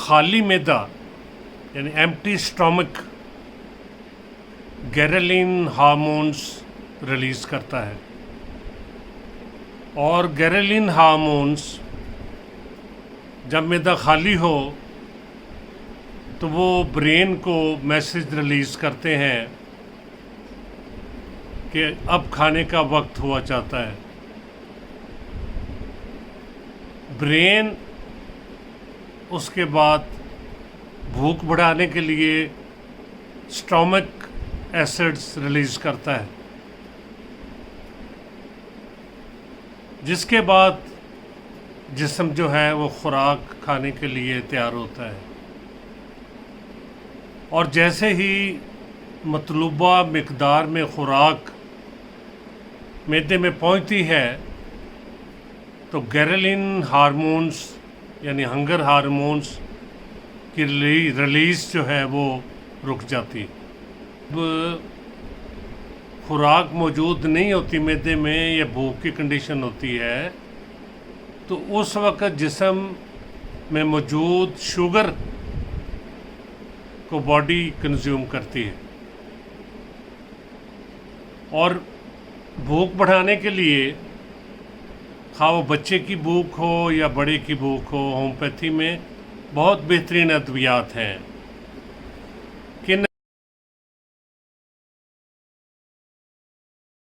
खाली मैदा यानी empty stomach गैरेलिन hormones release करता है, और गैरेलिन हार्मोन्स जब मैदा खाली हो तो वो ब्रेन को मैसेज रिलीज़ करते हैं कि अब खाने का वक्त हुआ चाहता है। ब्रेन उसके बाद भूख बढ़ाने के लिए स्टमक एसिड्स रिलीज़ करता है, जिसके बाद जिस्म जो है वो खुराक खाने के लिए तैयार होता है। और जैसे ही मतलूबा मिक़दार में खुराक मैदे में पहुंचती है तो गैरेलिन हार्मोन्स यानी हंगर हार्मोन्स की रिलीज़ जो है वो रुक जाती है। अब खुराक मौजूद नहीं होती मैदे में या भूख की कंडीशन होती है तो उस वक़्त जिस्म में मौजूद शुगर को बॉडी कंज्यूम करती है, और भूख बढ़ाने के लिए खा वो बच्चे की भूख हो या बड़े की भूख हो, होम्योपैथी में बहुत बेहतरीन अद्वियात हैं।